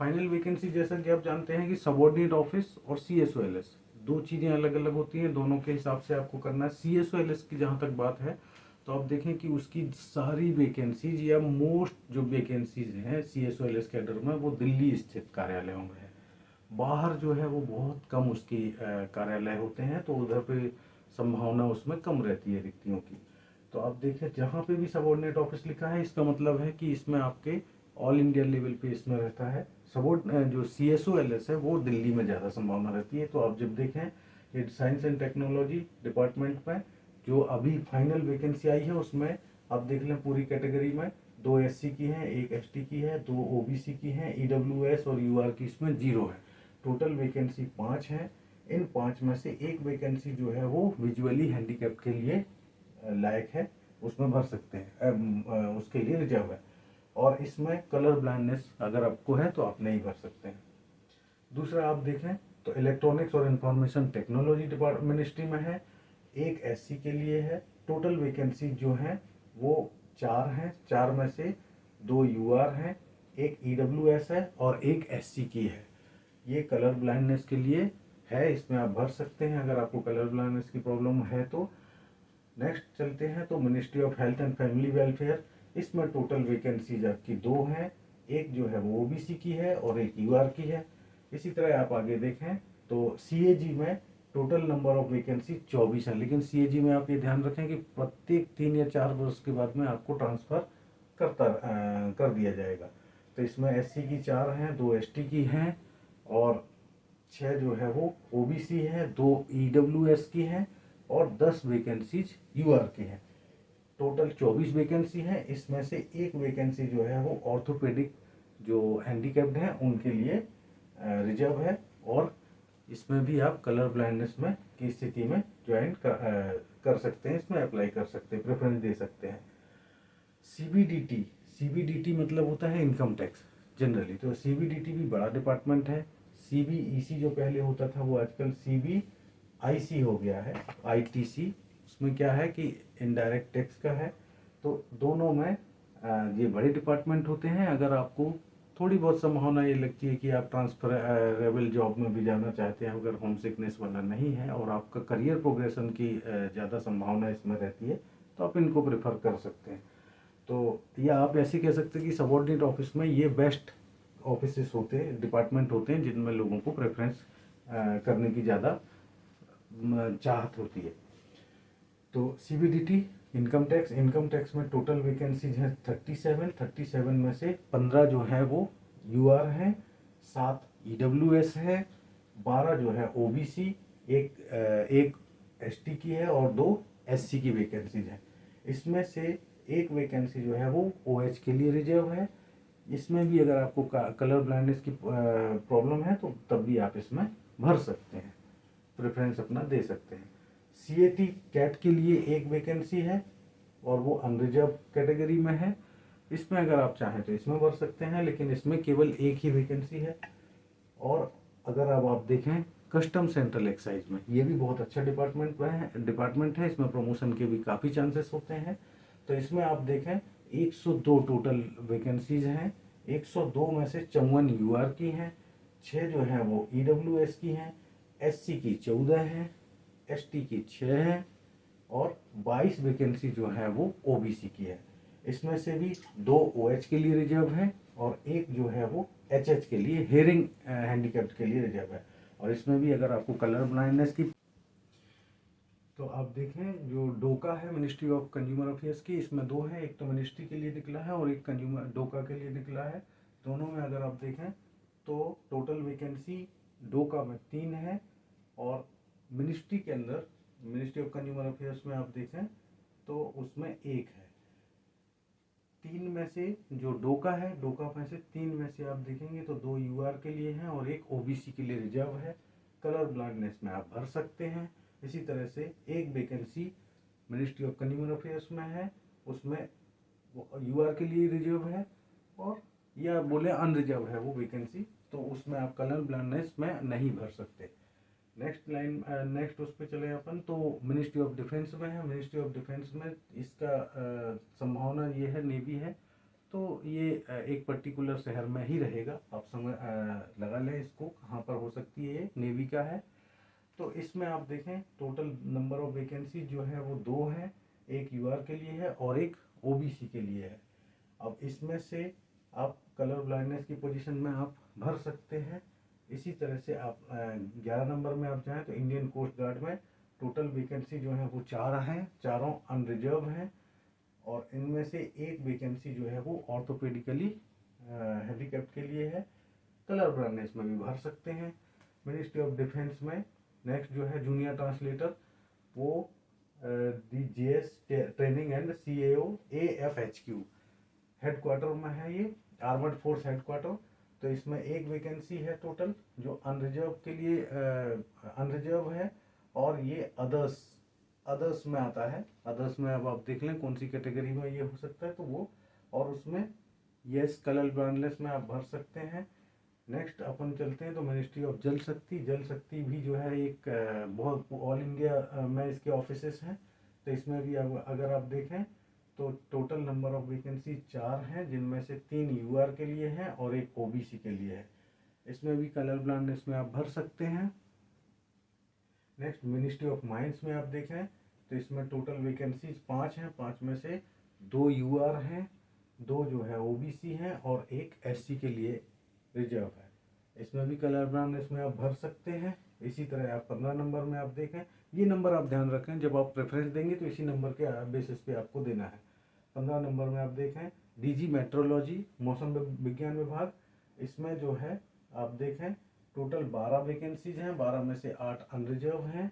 Final vacancy जैसा कि आप जानते हैं कि सबऑर्डिनेट ऑफिस और CSOLS दो चीज़ें अलग अलग होती हैं, दोनों के हिसाब से आपको करना है। CSOLS की जहाँ तक बात है तो आप देखें कि उसकी सारी वैकेंसीज या मोस्ट जो वैकेंसीज हैं CSOLS कैडर में वो दिल्ली स्थित कार्यालयों में है। बाहर जो है वो बहुत कम उसकी कार्यालय होते हैं, तो उधर पे संभावना उसमें कम रहती है रिक्तियों की। तो आप देखें जहाँ पे भी सबऑर्डिनेट ऑफिस लिखा है इसका मतलब है कि इसमें आपके ऑल इंडिया लेवल पे इसमें रहता है। जो CSOLS है वो दिल्ली में ज़्यादा संभावना रहती है। तो आप जब देखें ये साइंस एंड टेक्नोलॉजी डिपार्टमेंट में जो अभी फाइनल वैकेंसी आई है उसमें आप देख लें पूरी कैटेगरी में 2 SC की है, 1 ST की है, 2 OBC की है, EWS और UR की इसमें 0 है। टोटल वैकेंसी 5 है। इन 5 में से एक वैकेंसी जो है वो विजुअली हैंडीकैप के लिए लायक है, उसमें भर सकते हैं, उसके लिए रिजर्व है। और इसमें कलर ब्लाइंडनेस अगर आपको है तो आप नहीं भर सकते हैं। दूसरा आप देखें तो इलेक्ट्रॉनिक्स और इंफॉर्मेशन टेक्नोलॉजी डिपार्टमेंट मिनिस्ट्री में है, 1 SC के लिए है। टोटल वैकेंसी जो है वो 4 हैं, 4 में से 2 UR हैं, 1 EWS है और 1 SC की है। ये कलर ब्लाइंडनेस के लिए है, इसमें आप भर सकते हैं अगर आपको कलर ब्लाइंडनेस की प्रॉब्लम है तो। नेक्स्ट चलते हैं तो ministry of health and family welfare, इसमें टोटल वैकेंसीज आपकी 2 हैं, एक जो है वो OBC की है और एक UR की है। इसी तरह आप आगे देखें तो CAG में टोटल नंबर ऑफ वैकेंसी 24 है, लेकिन CAG में आप ये ध्यान रखें कि प्रत्येक 3 या 4 वर्ष के बाद में आपको ट्रांसफ़र कर दिया जाएगा। तो इसमें SC की 4 हैं, 2 ST की हैं और 6 जो है वो OBC है, 2 EWS की हैं और 10 वैकेंसीज UR की हैं। टोटल 24 वैकेंसी है। इसमें से एक वैकेंसी जो है वो ऑर्थोपेडिक जो हैंडीकैप्ड हैं उनके लिए रिजर्व है और इसमें भी आप कलर ब्लाइंडनेस में की स्थिति में ज्वाइन कर सकते हैं, इसमें अप्लाई कर सकते हैं, प्रेफरेंस दे सकते हैं। CBDT मतलब होता है इनकम टैक्स जनरली, तो CBDT भी बड़ा डिपार्टमेंट है। CBEC जो पहले होता था वो आजकल CBIC हो गया है, ITC। उसमें क्या है कि इनडायरेक्ट टैक्स का है। तो दोनों में ये बड़े डिपार्टमेंट होते हैं। अगर आपको थोड़ी बहुत संभावना ये लगती है कि आप ट्रांसफरेबल जॉब में भी जाना चाहते हैं, अगर होम सिकनेस वाला नहीं है और आपका करियर प्रोग्रेशन की ज़्यादा संभावना इसमें रहती है, तो आप इनको प्रेफर कर सकते हैं। तो या आप ऐसे कह सकते हैं कि सबऑर्डिनेट ऑफिस में ये बेस्ट ऑफिसेस होते हैं, डिपार्टमेंट होते हैं जिनमें लोगों को प्रेफरेंस करने की ज़्यादा चाहत होती है। तो CBDT इनकम टैक्स में टोटल वैकेंसीज हैं 37 में से 15 जो है वो UR हैं, 7 EWS है, 12 जो है OBC, एक ST की है और 2 SC की वैकेंसीज हैं। इसमें से एक वैकेंसी जो है वो OH के लिए रिजर्व है। इसमें भी अगर आपको कलर ब्लाइंडनेस की प्रॉब्लम है तो तब भी आप इसमें भर सकते हैं, प्रेफरेंस अपना दे सकते हैं। CAT कैट के लिए एक वैकेंसी है और वो अनरिजर्व कैटेगरी में है। इसमें अगर आप चाहें तो इसमें भर सकते हैं, लेकिन इसमें केवल एक ही वैकेंसी है। और अगर अब आप देखें कस्टम सेंट्रल एक्साइज में, ये भी बहुत अच्छा डिपार्टमेंट है, इसमें प्रमोशन के भी काफ़ी चांसेस होते हैं। तो इसमें आप देखें 102 टोटल वैकेंसीज हैं, 102 में से 54 UR की हैं, 6 जो हैं वो EWS की हैं, SC की 14 हैं, ST की 6 हैं और 22 वैकेंसी जो है वो OBC की है। इसमें से भी 2 OH के लिए रिजर्व है और एक जो है वो HH के लिए हेयरिंग हैंडीकैप्ड के लिए रिजर्व है। और इसमें भी अगर आपको कलर ब्लाइंडनेस की, तो आप देखें जो डोका है मिनिस्ट्री ऑफ कंज्यूमर अफेयर्स की, इसमें 2 है, एक तो मिनिस्ट्री के लिए निकला है और एक कंज्यूमर डोका के लिए निकला है। दोनों में अगर आप देखें तो टोटल वैकेंसी डोका में 3 है और मिनिस्ट्री के अंदर मिनिस्ट्री ऑफ कंज्यूमर अफेयर्स में आप देखें तो उसमें 1 है। 3 में से जो डोका में से 3 में से आप देखेंगे तो 2 UR के लिए हैं और एक OBC के लिए रिजर्व है। कलर ब्लाइंडनेस में आप भर सकते हैं। इसी तरह से एक vacancy ministry of consumer affairs में है, उसमें UR के लिए रिजर्व है और या बोले अनरिजर्व है वो वैकेंसी, तो उसमें आप कलर ब्लाइंडनेस में नहीं भर सकते। नेक्स्ट उस पर चले अपन तो मिनिस्ट्री ऑफ डिफेंस में है। मिनिस्ट्री ऑफ डिफेंस में इसका संभावना ये है नेवी है, तो ये एक पर्टिकुलर शहर में ही रहेगा। आप समझ लगा लें इसको कहाँ पर हो सकती है, ये नेवी का है। तो इसमें आप देखें टोटल नंबर ऑफ वैकेंसी जो है वो 2 हैं, एक यूआर के लिए है और एक ओबीसी के लिए है। अब इसमें से आप कलर ब्लाइंडनेस की पोजीशन में आप भर सकते हैं। इसी तरह से आप 11 नंबर में आप जाएं तो इंडियन कोस्ट गार्ड में टोटल वैकेंसी जो है वो 4 हैं, चारों अनरिजर्व हैं और इनमें से एक वैकेंसी जो है वो ऑर्थोपेडिकली हैंडीकैप्ड के लिए है। कलर ब्लाइंडनेस में भी भर सकते हैं। मिनिस्ट्री ऑफ डिफेंस में नेक्स्ट जो है जूनियर ट्रांसलेटर, वो DGS training and CAO AFHQ headquarter में है, ये आर्मर्ड फोर्स हेडक्वार्टर। तो इसमें एक वैकेंसी है टोटल जो अनरिजर्व के लिए अनरिजर्व है और ये अदर्स में आता है। अदर्स में अब आप देख लें कौन सी कैटेगरी में ये हो सकता है तो वो, और उसमें यस कलर ब्लाइंडनेस में आप भर सकते हैं। नेक्स्ट अपन चलते हैं तो मिनिस्ट्री ऑफ जल शक्ति। जल शक्ति भी जो है एक बहुत ऑल इंडिया में इसके ऑफिसेस हैं। तो इसमें भी अगर आप देखें तो टोटल नंबर ऑफ वैकेंसी 4 हैं, जिनमें से 3 यूआर के लिए हैं और एक ओबीसी के लिए है। इसमें भी कलर ब्लाइंडनेस में आप भर सकते हैं। नेक्स्ट मिनिस्ट्री ऑफ माइंस में आप देखें तो इसमें टोटल वैकेंसीज 5 हैं, 5 में से 2 यूआर हैं, 2 जो है ओबीसी हैं और एक एससी के लिए रिजर्व है। इसमें भी कलर ब्लाइंडनेस में आप भर सकते हैं। इसी तरह आप 15 नंबर में आप देखें, ये नंबर आप ध्यान रखें जब आप प्रेफरेंस देंगे तो इसी नंबर के बेसिस पे आपको देना है। 15 नंबर में आप देखें डीजी मेट्रोलॉजी मौसम विज्ञान विभाग। इसमें जो है आप देखें टोटल 12 वैकेंसीज हैं, 12 में से 8 अनरिजर्व हैं,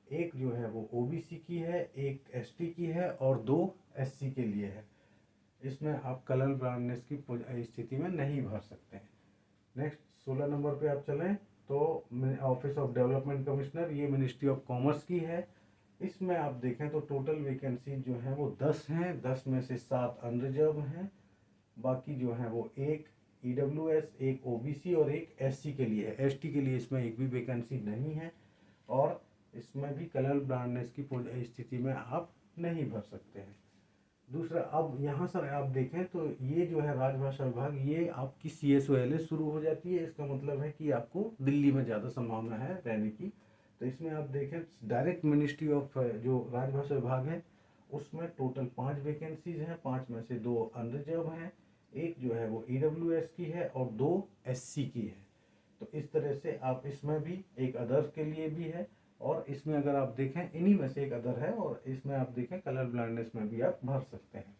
एक जो है वो ओबीसी की है, एक एसटी की है और 2 एससी के लिए है। इसमें आप कलर ब्लाइंडनेस की स्थिति में नहीं भर सकते हैं। नेक्स्ट 16 नंबर पे आप चलें तो ऑफिस ऑफ डेवलपमेंट कमिश्नर, ये मिनिस्ट्री ऑफ कॉमर्स की है। इसमें आप देखें तो टोटल वैकेंसी जो है वो 10 हैं, 10 में से 7 अनरिजर्व हैं, बाकी जो है वो एक ईडब्ल्यूएस, एक ओबीसी और एक एससी के लिए है। एसटी के लिए इसमें एक भी वैकेंसी नहीं है और इसमें भी कलर ब्लाइंडनेस की स्थिति में आप नहीं भर सकते हैं। दूसरा, अब यहाँ सर आप देखें तो ये जो है राजभाषा विभाग, ये आपकी CSOLS शुरू हो जाती है। इसका मतलब है कि आपको दिल्ली में ज़्यादा संभावना है रहने की। तो इसमें आप देखें डायरेक्ट मिनिस्ट्री ऑफ जो राजभाषा विभाग है उसमें टोटल 5 वैकेंसीज हैं, 5 में से 2 अनरिजर्व हैं, एक जो है वो ईडब्ल्यूएस की है और 2 एससी की है। तो इस तरह से आप इसमें भी एक अदर्स के लिए भी है और इसमें अगर आप देखें इन्हीं में से एक अदर है और इसमें आप देखें कलर ब्लाइंडनेस में भी आप भर सकते हैं।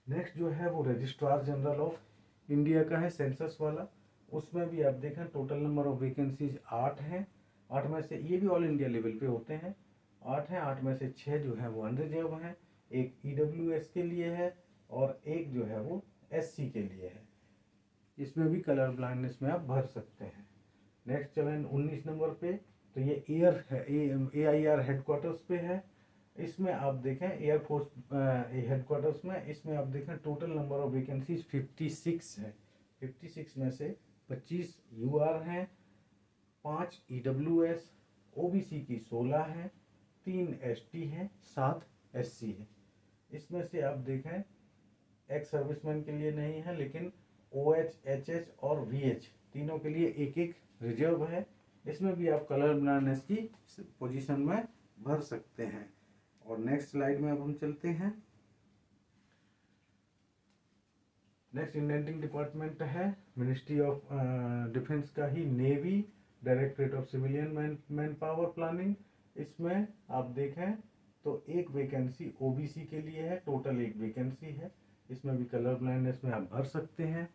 नेक्स्ट जो है वो रजिस्ट्रार जनरल ऑफ इंडिया का है, सेंसस वाला। उसमें भी आप देखें टोटल नंबर ऑफ वैकेंसीज 8 हैं, 8 में से ये भी ऑल इंडिया लेवल पे होते हैं, 8 हैं, 8 में से 6 जो है वो अनरिजर्व हैं, एक ईडब्ल्यूएस के लिए है और एक जो है वो एससी के लिए है। इसमें भी कलर ब्लाइंडनेस में आप भर सकते हैं। नेक्स्ट चलें 19 नंबर पे तो ये एयर है, AIR हेडक्वार्टर्स पे है। इसमें आप देखें एयरफोर्स हेडक्वार्टर्स में, इसमें आप देखें टोटल नंबर ऑफ वैकेंसीज 56 है, 56 में से 25 यूआर हैं, 5 ईडब्ल्यूएस, ओबीसी की 16 हैं, 3 एसटी हैं, 7 एससी है। इसमें से आप देखें एक्स सर्विसमैन के लिए नहीं है, लेकिन OH, HH और VH तीनों के लिए एक एक रिजर्व है। इसमें भी आप कलर ब्लाइंडनेस की पोजीशन में भर सकते हैं। और नेक्स्ट स्लाइड में अब हम चलते हैं। नेक्स्ट इंडेंटिंग डिपार्टमेंट है मिनिस्ट्री ऑफ डिफेंस का ही, navy, directorate of civilian manpower planning. इसमें आप देखें तो एक वैकेंसी ओबीसी के लिए है, टोटल एक वैकेंसी है। इसमें भी कलर ब्लाइंडनेस में आप भर सकते हैं।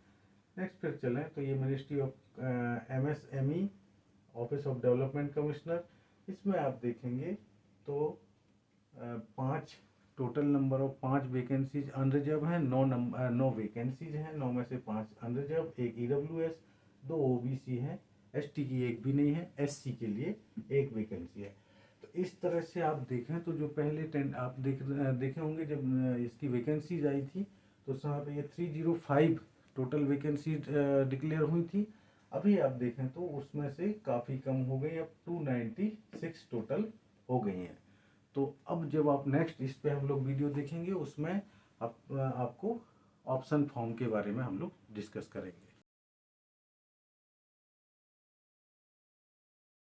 नेक्स्ट फिर चलें तो ये ministry of MSME, office of development commissioner. इसमें आप देखेंगे तो 5 total number of 5 vacancies unreserved हैं, 9 वैकेंसीज हैं, 9 में से 5 अनरिजर्व, एक ईडब्ल्यूएस, 2 ओबीसी हैं, एसटी की एक भी नहीं है, एससी के लिए एक वैकेंसी है। तो इस तरह से आप देखें तो जो पहले आप देखे होंगे जब इसकी वैकेंसीज आई थी तो उस समय पे ये 305 टोटल वैकेंसी डिक्लेयर हुई थी। अभी आप देखें तो उसमें से काफ़ी कम हो गई, अब 296 टोटल हो गई हैं। तो अब जब आप नेक्स्ट इस पे हम लोग वीडियो देखेंगे उसमें आपको ऑप्शन फॉर्म के बारे में हम लोग डिस्कस करेंगे।